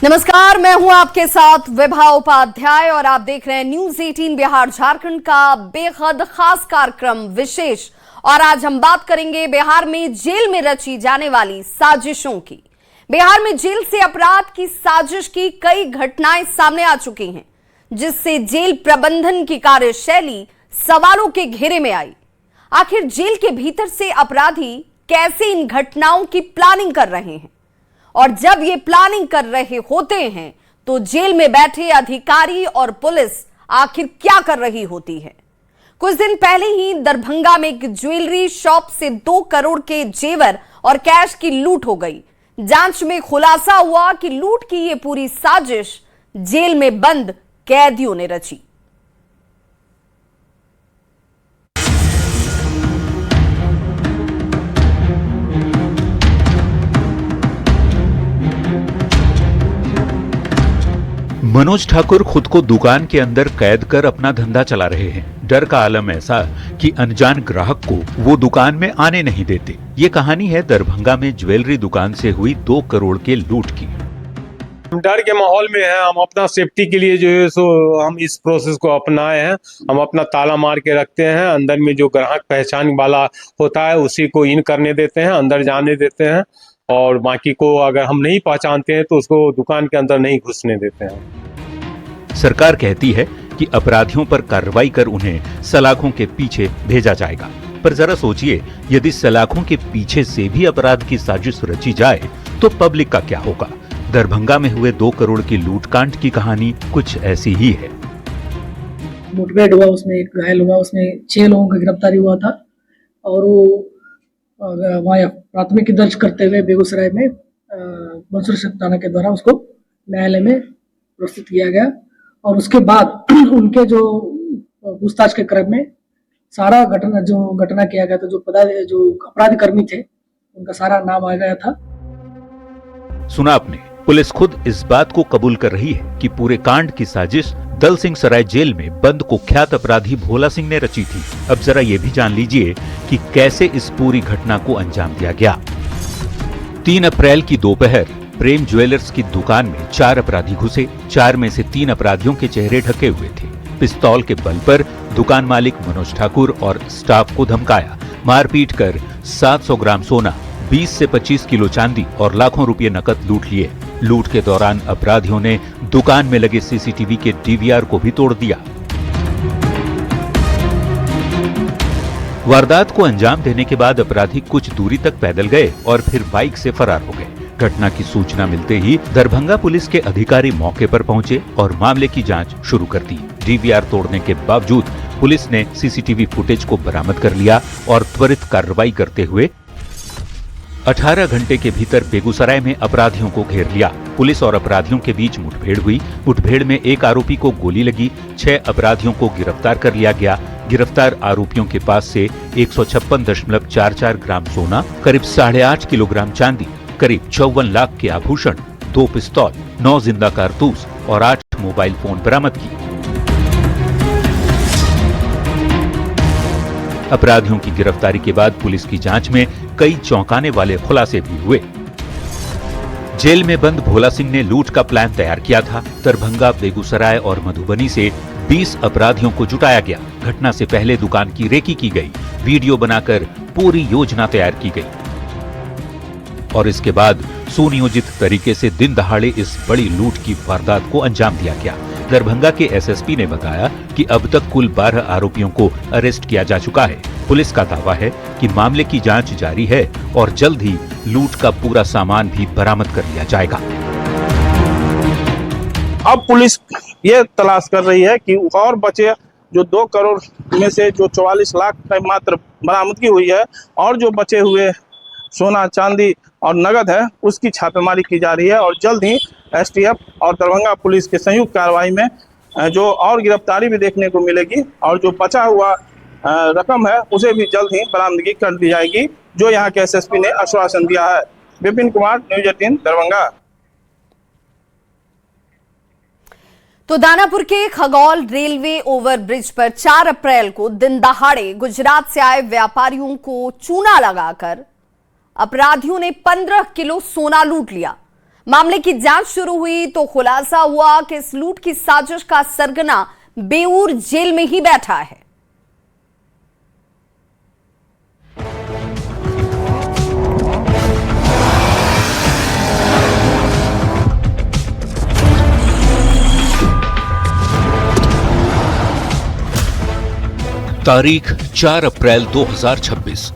नमस्कार, मैं हूं आपके साथ विभा उपाध्याय और आप देख रहे हैं न्यूज 18 बिहार झारखंड का बेहद खास कार्यक्रम विशेष। और आज हम बात करेंगे बिहार में जेल में रची जाने वाली साजिशों की। बिहार में जेल से अपराध की साजिश की कई घटनाएं सामने आ चुकी हैं, जिससे जेल प्रबंधन की कार्यशैली सवालों के घेरे में आई। आखिर जेल के भीतर से अपराधी कैसे इन घटनाओं की प्लानिंग कर रहे हैं, और जब ये प्लानिंग कर रहे होते हैं तो जेल में बैठे अधिकारी और पुलिस आखिर क्या कर रही होती है। कुछ दिन पहले ही दरभंगा में एक ज्वेलरी शॉप से 2 करोड़ के जेवर और कैश की लूट हो गई। जांच में खुलासा हुआ कि लूट की ये पूरी साजिश जेल में बंद कैदियों ने रची। मनोज ठाकुर खुद को दुकान के अंदर कैद कर अपना धंधा चला रहे हैं। डर का आलम ऐसा कि अनजान ग्राहक को वो दुकान में आने नहीं देते। ये कहानी है दरभंगा में ज्वेलरी दुकान से हुई 2 करोड़ के लूट की। डर के माहौल में है, हम अपना सेफ्टी के लिए जो है सो हम इस प्रोसेस को अपनाए हैं। हम अपना ताला मार के रखते हैं, अंदर में जो ग्राहक पहचान वाला होता है उसी को इन करने देते हैं, अंदर जाने देते हैं, और बाकी को अगर हम नहीं पहचानते हैं तो उसको दुकान के अंदर नहीं घुसने देते हैं। सरकार कहती है कि अपराधियों पर कार्रवाई कर उन्हें सलाखों के पीछे भेजा जाएगा, पर जरा सोचिए, यदि सलाखों के पीछे से भी अपराध की साजिश रची जाए तो पब्लिक का क्या होगा। दरभंगा में हुए 2 करोड़ की लूटकांड की कहानी कुछ ऐसी ही है। मुठभेड़ हुआ, उसमें एक घायल हुआ, उसमें 6 लोगों की गिरफ्तारी हुआ था, और वो वहाँ प्राथमिकी दर्ज करते हुए बेगूसराय में मंसूर थाना के द्वारा उसको न्यायालय में प्रस्तुत किया गया। और उसके बाद उनके जो पूछताछ के क्रम में सारा घटना किया गया था, जो अपराधी कर्मी थे उनका सारा नाम आ गया था। सुना आपने, पुलिस खुद इस बात को कबूल कर रही है कि पूरे कांड की साजिश दल सिंह सराय जेल में बंद कुख्यात अपराधी भोला सिंह ने रची थी। अब जरा ये भी जान लीजिए कि कैसे इस पूरी घटना को अंजाम दिया गया। 3 अप्रैल की दोपहर प्रेम ज्वेलर्स की दुकान में 4 अपराधी घुसे। 4 में से 3 अपराधियों के चेहरे ढके हुए थे। पिस्तौल के बल पर दुकान मालिक मनोज ठाकुर और स्टाफ को धमकाया, मारपीट कर 700 ग्राम सोना, 20 से 25 किलो चांदी और लाखों रुपए नकद लूट लिए। लूट के दौरान अपराधियों ने दुकान में लगे सीसीटीवी के डीवीआर को भी तोड़ दिया। वारदात को अंजाम देने के बाद अपराधी कुछ दूरी तक पैदल गए और फिर बाइक से फरार हो गए। घटना की सूचना मिलते ही दरभंगा पुलिस के अधिकारी मौके पर पहुंचे और मामले की जांच शुरू कर दी। डीवीआर तोड़ने के बावजूद पुलिस ने सीसीटीवी फुटेज को बरामद कर लिया और त्वरित कार्रवाई करते हुए 18 घंटे के भीतर बेगूसराय में अपराधियों को घेर लिया। पुलिस और अपराधियों के बीच मुठभेड़ हुई। मुठभेड़ में एक आरोपी को गोली लगी। 6 अपराधियों को गिरफ्तार कर लिया गया। गिरफ्तार आरोपियों के पास से 156.44 ग्राम सोना, करीब 8.5 किलोग्राम चांदी, करीब 54 लाख के आभूषण, 2 पिस्तौल, 9 जिंदा कारतूस और 8 मोबाइल फोन बरामद की। अपराधियों की गिरफ्तारी के बाद पुलिस की जांच में कई चौंकाने वाले खुलासे भी हुए। जेल में बंद भोला सिंह ने लूट का प्लान तैयार किया था। दरभंगा, बेगूसराय और मधुबनी से 20 अपराधियों को जुटाया गया। घटना से पहले दुकान की रेकी की गई, वीडियो बनाकर पूरी योजना तैयार की गई और इसके बाद सुनियोजित तरीके से दिन दहाड़े इस बड़ी लूट की वारदात को अंजाम दिया गया। दरभंगा के एसएसपी ने बताया कि अब तक कुल 12 आरोपियों को अरेस्ट किया जा चुका है। पुलिस का दावा है कि मामले की जांच जारी है और जल्द ही लूट का पूरा सामान भी बरामद कर लिया जाएगा। अब पुलिस ये तलाश कर रही है कि और बचे जो 2 करोड़ में से जो 44 लाख मात्र बरामदगी हुई है, और जो बचे हुए सोना, चांदी और नगद है, उसकी छापेमारी की जा रही है। और जल्द ही एसटीएफ और दरभंगा पुलिस के संयुक्त कार्रवाई में जो और गिरफ्तारी भी देखने को मिलेगी, और जो बचा हुआ रकम है उसे भी जल्द ही बरामदगी कर दी जाएगी, जो यहाँ के एसएसपी ने आश्वासन दिया है। विपिन कुमार, न्यूज 18 दरभंगा। तो दानापुर के खगौल रेलवे ओवरब्रिज पर 4 अप्रैल को दिन दहाड़े गुजरात से आए व्यापारियों को चूना लगाकर अपराधियों ने 15 किलो सोना लूट लिया। मामले की जांच शुरू हुई तो खुलासा हुआ कि इस लूट की साजिश का सरगना बेऊर जेल में ही बैठा है। तारीख 4 अप्रैल 2026।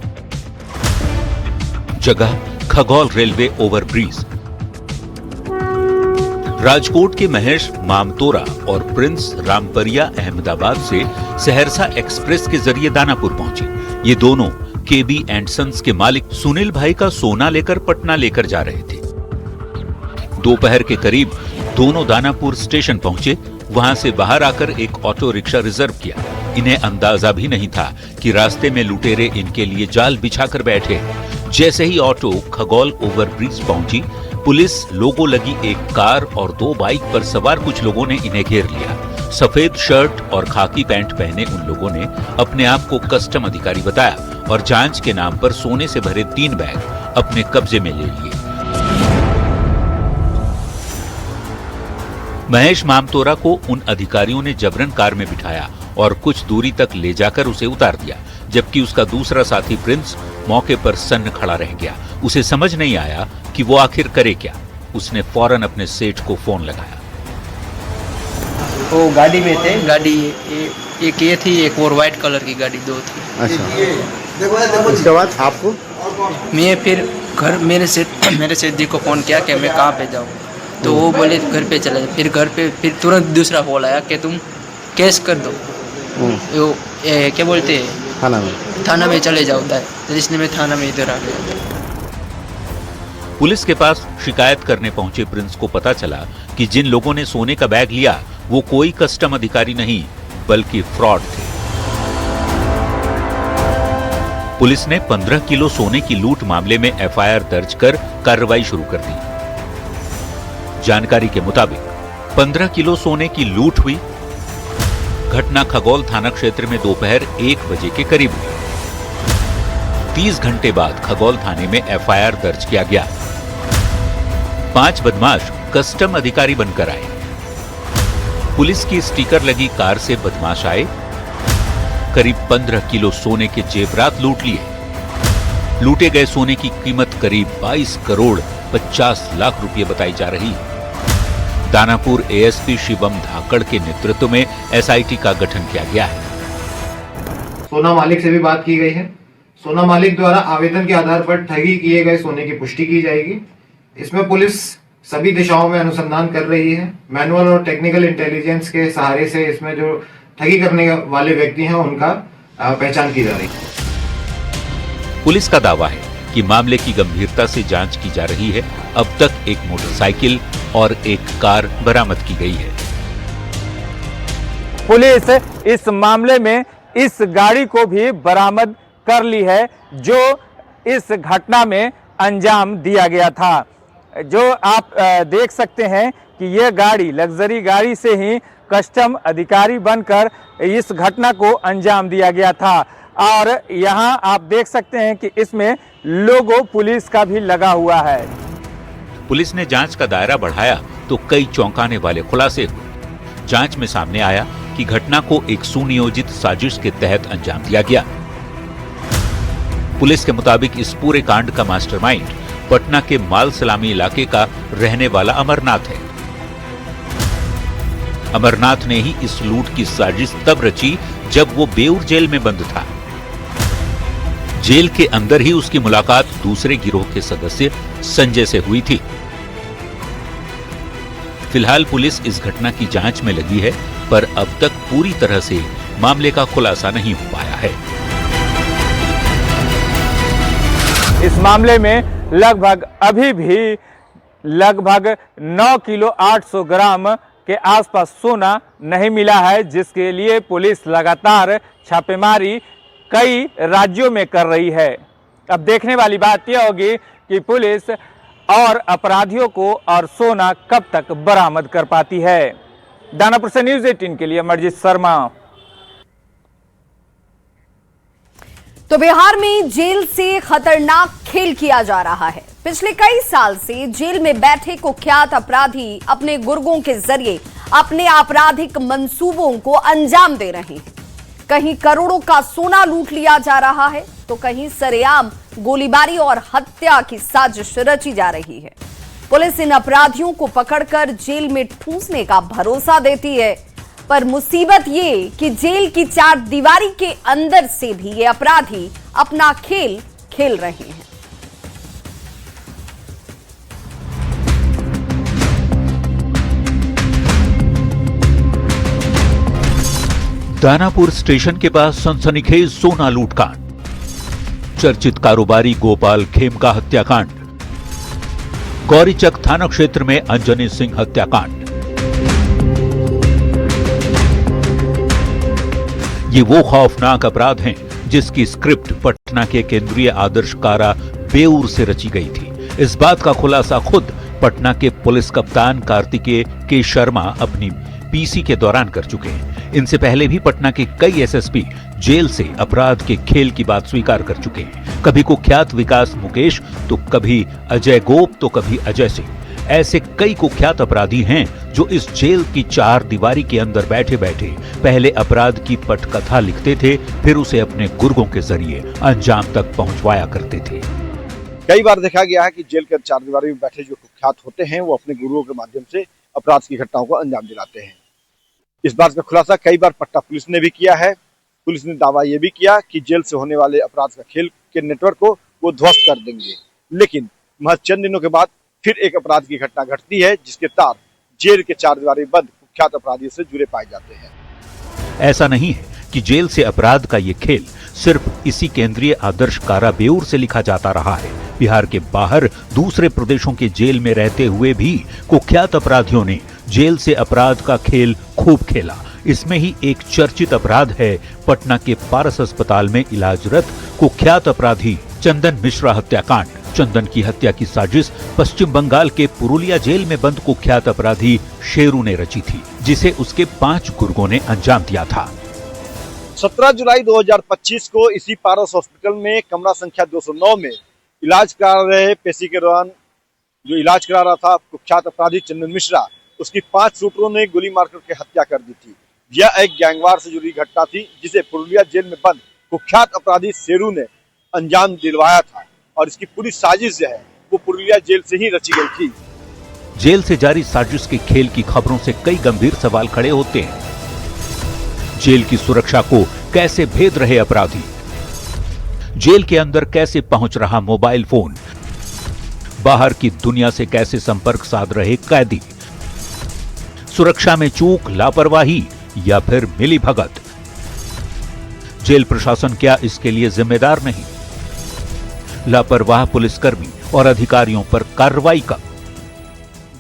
जगह खगौल रेलवे ओवरब्रिज। राजकोट के महेश मामतोरा और प्रिंस रामपरिया अहमदाबाद से सहरसा एक्सप्रेस के जरिए दानापुर पहुंचे। ये दोनों केबी एंड सन्स के मालिक सुनील भाई का सोना लेकर पटना लेकर जा रहे थे। दोपहर के करीब दोनों दानापुर स्टेशन पहुंचे। वहां से बाहर आकर एक ऑटो रिक्शा रिजर्व किया। इन्हें अंदाजा भी नहीं था कि रास्ते में लुटेरे इनके लिए जाल बिछाकर बैठे। जैसे ही ऑटो खगौल ओवरब्रिज पहुंची, पुलिस लोगों लगी एक कार और 2 बाइक पर सवार कुछ लोगों ने इन्हें घेर लिया। सफेद शर्ट और खाकी पैंट पहने उन लोगों ने अपने आप को कस्टम अधिकारी बताया और जांच के नाम पर सोने से भरे 3 बैग अपने कब्जे में ले लिए। महेश मामतोरा को उन अधिकारियों ने जबरन कार में बिठाया और कुछ दूरी तक ले जाकर उसे उतार दिया, जबकि उसका दूसरा साथी प्रिंस मौके पर सन्न खड़ा रह गया। उसे समझ नहीं आया कि वो आखिर करे क्या। उसने फौरन अपने सेठ को फोन लगाया। वो गाड़ी में थे, गाड़ी एक ये थी, एक और व्हाइट कलर की गाड़ी 2 थी। अच्छा, उसके बाद आपको मैं फिर घर मेरे सेठ जी को फ़ोन किया कि मैं कहाँ पे जाऊँ, तो वो बोले घर पे चला जाए। फिर घर पे फिर तुरंत दूसरा कॉल आया कि तुम केस कर दो, क्या बोलते हैं, थाना में चले जाओ। तो इसलिए मैं थाना में इधर आ गया। पुलिस के पास शिकायत करने पहुंचे प्रिंस को पता चला कि जिन लोगों ने सोने का बैग लिया वो कोई कस्टम अधिकारी नहीं बल्कि फ्रॉड थे। पुलिस ने 15 किलो सोने की लूट मामले में एफआईआर दर्ज कर कार्रवाई शुरू कर दी। जानकारी के मुताबिक 15 किलो सोने की लूट हुई। घटना खगौल थाना क्षेत्र में दोपहर 1 बजे के करीब हुई। 30 घंटे बाद खगौल थाने में एफआईआर दर्ज किया गया। 5 बदमाश कस्टम अधिकारी बनकर आए। पुलिस की स्टिकर लगी कार से बदमाश आए। करीब 15 किलो सोने के जेवरात लूट लिए। लूटे गए सोने की कीमत करीब 22 करोड़ 50 लाख रुपए बताई जा रही है। दानापुर एएसपी शिवम धाकड़ के नेतृत्व में एसआईटी का गठन किया गया है। सोना मालिक से भी बात की गई है। सोना मालिक द्वारा आवेदन के आधार पर ठगी किए गए सोने की पुष्टि की जाएगी। इसमें पुलिस सभी दिशाओं में अनुसंधान कर रही है। मैनुअल और टेक्निकल इंटेलिजेंस के सहारे से इसमें जो ठगी करने वाले व्यक्ति हैं उनका पहचान की जा रही है। पुलिस का दावा है कि मामले की गंभीरता से जांच की जा रही है। अब तक एक मोटरसाइकिल और एक कार बरामद की गई है। पुलिस इस मामले में इस गाड़ी को भी बरामद कर ली है जो इस घटना में अंजाम दिया गया था। जो आप देख सकते हैं कि यह गाड़ी लग्जरी गाड़ी से ही कस्टम अधिकारी बनकर इस घटना को अंजाम दिया गया था। और यहाँ आप देख सकते हैं कि इसमें लोगो पुलिस का भी लगा हुआ है। पुलिस ने जांच का दायरा बढ़ाया तो कई चौंकाने वाले खुलासे हुए। जांच में सामने आया कि घटना को एक सुनियोजित साजिश के तहत अंजाम दिया गया। पुलिस के मुताबिक इस पूरे कांड का मास्टरमाइंड पटना के माल सलामी इलाके का रहने वाला अमरनाथ है। अमरनाथ ने ही इस लूट की साजिश तब रची जब वो बेऊर जेल में बंद था। जेल के अंदर ही उसकी मुलाकात दूसरे गिरोह के सदस्य संजय से हुई थी। फिलहाल पुलिस इस घटना की जांच में लगी है, पर अब तक पूरी तरह से मामले का खुलासा नहीं हो पाया है। इस मामले में अभी भी लगभग 9 किलो 800 ग्राम के आसपास सोना नहीं मिला है, जिसके लिए पुलिस लगातार छापेमारी कई राज्यों में कर रही है। अब देखने वाली बात यह होगी कि पुलिस और अपराधियों को और सोना कब तक बरामद कर पाती है। दानापुर से न्यूज़ 18 के लिए अमरजीत शर्मा। तो बिहार में जेल से खतरनाक खेल किया जा रहा है। पिछले कई साल से जेल में बैठे कुख्यात अपराधी अपने गुर्गों के जरिए अपने आपराधिक मंसूबों को अंजाम दे रहे हैं। कहीं करोड़ों का सोना लूट लिया जा रहा है तो कहीं सरेआम गोलीबारी और हत्या की साजिश रची जा रही है। पुलिस इन अपराधियों को पकड़कर जेल में ठूंसने का भरोसा देती है, पर मुसीबत ये कि जेल की चार दीवारी के अंदर से भी ये अपराधी अपना खेल खेल रहे हैं। दानापुर स्टेशन के पास सनसनीखेज सोना लूटकांड, चर्चित कारोबारी गोपाल खेम का हत्याकांड, गौरीचक थाना क्षेत्र में अंजनी सिंह हत्याकांड। ये वो खौफनाक अपराध हैं जिसकी स्क्रिप्ट पटना के केंद्रीय आदर्श कारा बेऊर से रची गई थी। इस बात का खुलासा खुद पटना के पुलिस कप्तान कार्तिकेय के शर्मा अपनी पीसी के दौरान कर चुके हैं। इनसे पहले भी पटना के कई एसएसपी जेल से अपराध के खेल की बात स्वीकार कर चुके हैं। कभी कुख्यात विकास मुकेश तो कभी अजय गोप तो कभी अजय सिंह। ऐसे कई कुख्यात अपराधी हैं जो इस जेल की चार दीवारी के अंदर बैठे बैठे पहले अपराध की पटकथा लिखते थे, फिर उसे अपने गुर्गों के जरिए अंजाम तक पहुंचवाया करते थे। कई बार देखा गया है कि जेल के चार दीवारी में बैठे जो कुख्यात होते हैं वो अपने गुरुओं के माध्यम से अपराध की घटनाओं को अंजाम दिलाते हैं। इस बात का खुलासा कई बार पटना पुलिस ने भी किया है। पुलिस ने दावा यह भी किया कि जेल से होने वाले अपराध का खेल के नेटवर्क को वो ध्वस्त कर देंगे, लेकिन महज चंद दिनों के बाद फिर एक अपराध की घटना घटती है जिसके तार जेल के चार दीवारी बंद कुख्यात अपराधियों से जुड़े पाए जाते हैं। ऐसा नहीं है कि जेल से अपराध का ये खेल सिर्फ इसी केंद्रीय आदर्श कारा बेऊर से लिखा जाता रहा है। बिहार के बाहर दूसरे प्रदेशों के जेल में रहते हुए भी कुख्यात अपराधियों ने जेल से अपराध का खेल खूब खेला। इसमें ही एक चर्चित अपराध है पटना के पारस अस्पताल में इलाजरत कुख्यात अपराधी चंदन मिश्रा हत्याकांड। चंदन की हत्या की साजिश पश्चिम बंगाल के पुरुलिया जेल में बंद कुख्यात अपराधी शेरू ने रची थी, जिसे उसके 5 गुर्गों ने अंजाम दिया था। 17 जुलाई 2025 को इसी पारस हॉस्पिटल में कमरा संख्या 209 में इलाज करा रहे पेशी के दौरान जो इलाज करा रहा था कुख्यात अपराधी चंदन मिश्रा, उसकी 5 शूटरों ने गोली मारकर के हत्या कर दी थी। यह एक गैंगवार से जुड़ी घटना थी जिसे पुरुलिया जेल में बंद कुख्यात अपराधी शेरू ने अंजाम दिलवाया था और इसकी पूरी साजिश जो है वो पुरुलिया जेल से ही रची गई थी। जेल से जारी साजिश के खेल की खबरों से कई गंभीर सवाल खड़े होते हैं। जेल की सुरक्षा को कैसे भेद रहे अपराधी? जेल के अंदर कैसे पहुंच रहा मोबाइल फोन? बाहर की दुनिया से कैसे संपर्क साध रहे कैदी? सुरक्षा में चूक, लापरवाही या फिर मिलीभगत? जेल प्रशासन क्या इसके लिए जिम्मेदार नहीं? लापरवाह पुलिसकर्मी और अधिकारियों पर कार्रवाई कब?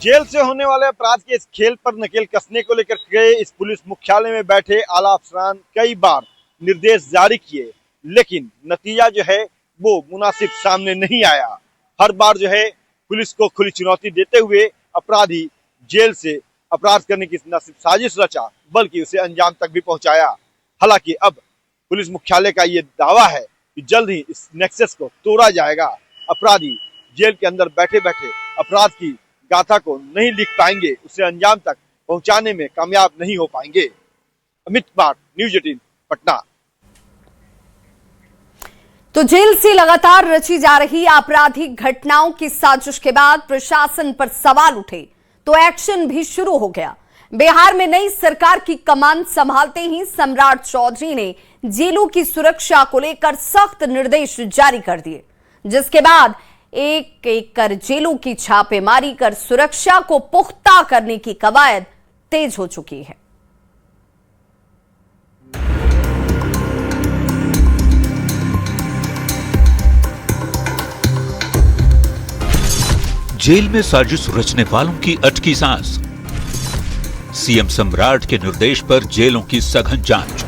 जेल से होने वाले अपराध के इस खेल पर नकेल कसने को लेकर के इस पुलिस मुख्यालय में बैठे आला अफसरान कई बार निर्देश जारी किए, लेकिन नतीजा जो है वो मुनासिब सामने नहीं आया। हर बार जो है पुलिस को खुली चुनौती देते हुए अपराधी जेल से अपराध करने की न सिर्फ साजिश रचा बल्कि उसे अंजाम तक भी पहुंचाया। हालांकि अब पुलिस मुख्यालय का ये दावा है कि जल्द ही इस नेक्सस को तोड़ा जाएगा। अपराधी जेल के अंदर बैठे बैठे अपराध की गाथा को नहीं लिख पाएंगे, उसे अंजाम तक पहुंचाने में कामयाब नहीं हो पाएंगे। अमित कुमार, न्यूज़ 18 पटना। तो जेल से लगातार रची जा रही आपराधिक घटनाओं की साजिश के बाद प्रशासन पर सवाल उठे तो एक्शन भी शुरू हो गया। बिहार में नई सरकार की कमान संभालते ही सम्राट चौधरी ने जेलों की सुरक्षा को लेकर सख्त निर्देश जारी कर दिए, जिसके बाद एक एक कर जेलों की छापेमारी कर सुरक्षा को पुख्ता करने की कवायद तेज हो चुकी है। जेल में साजिश रचने वालों की अटकी सांस। सीएम सम्राट के निर्देश पर जेलों की सघन जांच।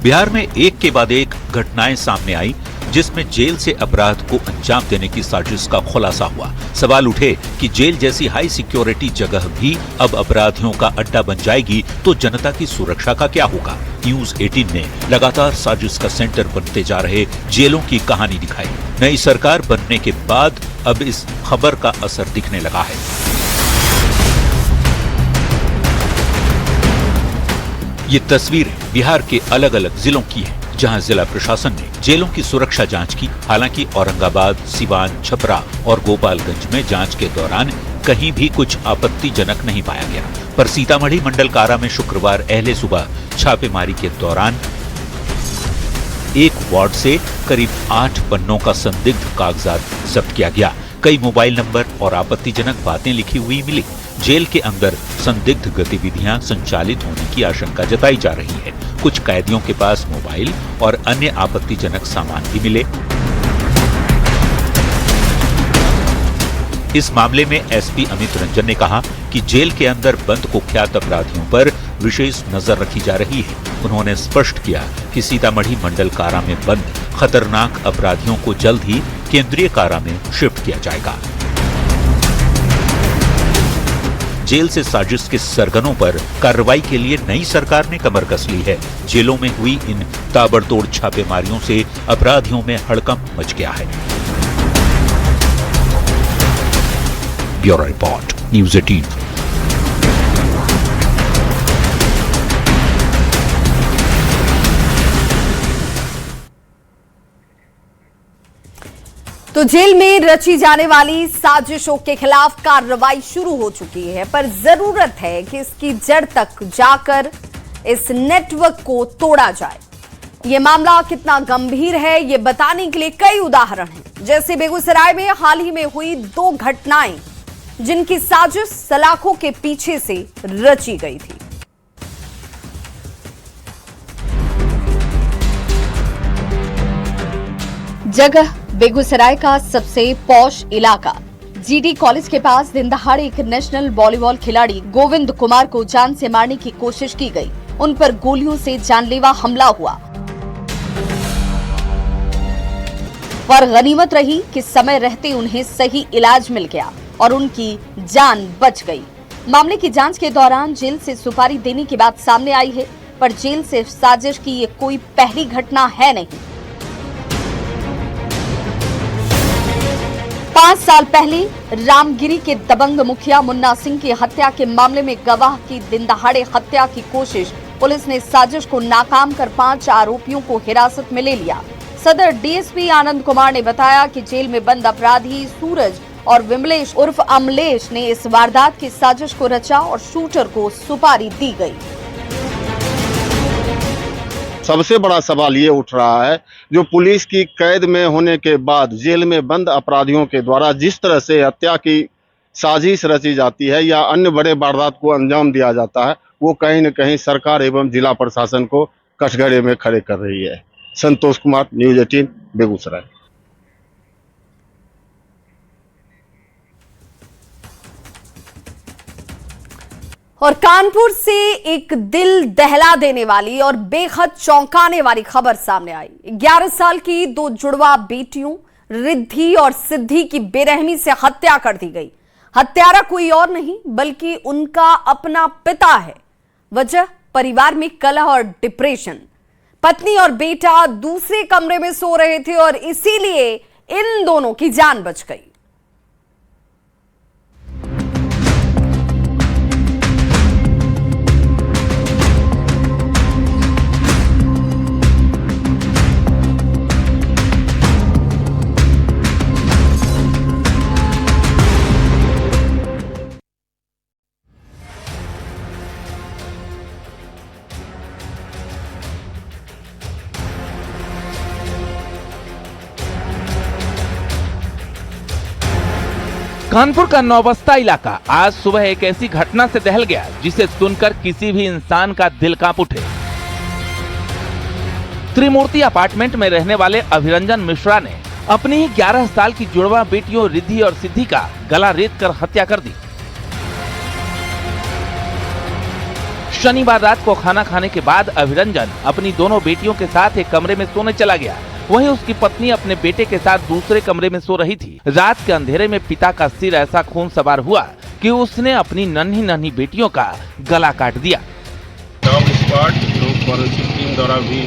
बिहार में एक के बाद एक घटनाएं सामने आई जिसमें जेल से अपराध को अंजाम देने की साजिश का खुलासा हुआ। सवाल उठे कि जेल जैसी हाई सिक्योरिटी जगह भी अब अपराधियों का अड्डा बन जाएगी तो जनता की सुरक्षा का क्या होगा। न्यूज 18 ने लगातार साजिश का सेंटर बनते जा रहे जेलों की कहानी दिखाई। नई सरकार बनने के बाद अब इस खबर का असर दिखने लगा है। ये तस्वीरें बिहार के अलग अलग जिलों की हैं, जहां जिला प्रशासन ने जेलों की सुरक्षा जांच की। हालांकि औरंगाबाद, सिवान, छपरा और गोपालगंज में जांच के दौरान कहीं भी कुछ आपत्तिजनक नहीं पाया गया। पर सीतामढ़ी मंडल कारा में शुक्रवार अहले सुबह छापेमारी के दौरान एक वार्ड से करीब 8 पन्नों का संदिग्ध कागजात जब्त किया गया। कई मोबाइल नंबर और आपत्तिजनक बातें लिखी हुई मिली। जेल के अंदर संदिग्ध गतिविधियां संचालित होने की आशंका जताई जा रही है। कुछ कैदियों के पास मोबाइल और अन्य आपत्तिजनक सामान भी मिले। इस मामले में एसपी अमित रंजन ने कहा कि जेल के अंदर बंद कुख्यात अपराधियों पर विशेष नजर रखी जा रही है। उन्होंने स्पष्ट किया कि सीतामढ़ी मंडल कारा में बंद खतरनाक अपराधियों को जल्द ही केंद्रीय कारा में शिफ्ट किया जाएगा। जेल से साजिश के सरगनों पर कार्रवाई के लिए नई सरकार ने कमर कस ली है। जेलों में हुई इन ताबड़तोड़ छापेमारियों से अपराधियों में हड़कंप मच गया है। Bureau report, news 18। तो जेल में रची जाने वाली साजिशों के खिलाफ कार्रवाई शुरू हो चुकी है, पर जरूरत है कि इसकी जड़ तक जाकर इस नेटवर्क को तोड़ा जाए। ये मामला कितना गंभीर है ये बताने के लिए कई उदाहरण हैं। जैसे बेगूसराय में हाल ही में हुई 2 घटनाएं जिनकी साजिश सलाखों के पीछे से रची गई थी। जगह बेगूसराय का सबसे पॉश इलाका। जीडी कॉलेज के पास दिन दहाड़े एक नेशनल वॉलीबॉल खिलाड़ी गोविंद कुमार को जान से मारने की कोशिश की गई। उन पर गोलियों से जानलेवा हमला हुआ, पर गनीमत रही कि समय रहते उन्हें सही इलाज मिल गया और उनकी जान बच गई। मामले की जांच के दौरान जेल से सुपारी देने की बात सामने आई है, पर जेल से साजिश की ये कोई पहली घटना है नहीं। 5 साल पहले रामगिरी के दबंग मुखिया मुन्ना सिंह की हत्या के मामले में गवाह की दिनदहाड़े हत्या की कोशिश, पुलिस ने साजिश को नाकाम कर 5 आरोपियों को हिरासत में ले लिया। सदर डीएसपी आनंद कुमार ने बताया कि जेल में बंद अपराधी सूरज और विमलेश उर्फ अमलेश ने इस वारदात की साजिश को रचा और शूटर को सुपारी दी गई। सबसे बड़ा सवाल ये उठ रहा है, जो पुलिस की कैद में होने के बाद जेल में बंद अपराधियों के द्वारा जिस तरह से हत्या की साजिश रची जाती है या अन्य बड़े वारदात को अंजाम दिया जाता है, वो कहीं न कहीं सरकार एवं जिला प्रशासन को कठघरे में खड़े कर रही है। संतोष कुमार, न्यूज 18, बेगूसराय। और कानपुर से एक दिल दहला देने वाली और बेहद चौंकाने वाली खबर सामने आई। 11 साल की 2 जुड़वा बेटियों रिद्धि और सिद्धि की बेरहमी से हत्या कर दी गई। हत्यारा कोई और नहीं बल्कि उनका अपना पिता है। वजह परिवार में कलह और डिप्रेशन। पत्नी और बेटा दूसरे कमरे में सो रहे थे और इसीलिए इन दोनों की जान बच गई। कानपुर का नौबस्ता इलाका आज सुबह एक ऐसी घटना से दहल गया जिसे सुनकर किसी भी इंसान का दिल कांप उठे। त्रिमूर्ति अपार्टमेंट में रहने वाले अभिरंजन मिश्रा ने अपनी ही 11 साल की जुड़वा बेटियों रिद्धि और सिद्धि का गला रेत कर हत्या कर दी। शनिवार रात को खाना खाने के बाद अभिरंजन अपनी दोनों बेटियों के साथ एक कमरे में सोने चला गया। वहीं उसकी पत्नी अपने बेटे के साथ दूसरे कमरे में सो रही थी। रात के अंधेरे में पिता का सिर ऐसा खून सवार हुआ कि उसने अपनी नन्ही नन्ही बेटियों का गला काट दिया। डॉग स्क्वाड फॉरेंसिक टीम द्वारा भी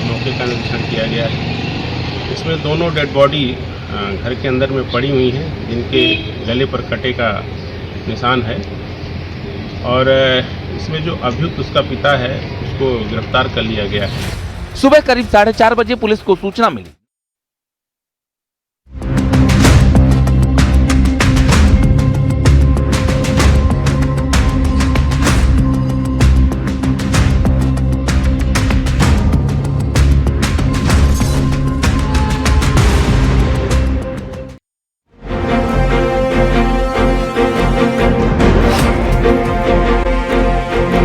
मौके का निरीक्षण किया गया है। इसमें दोनों डेड बॉडी घर के अंदर में पड़ी हुई हैं, जिनके गले पर कटे का निशान है और इसमें जो अभियुक्त उसका पिता है उसको गिरफ्तार कर लिया गया है। सुबह करीब 4:30 बजे पुलिस को सूचना मिली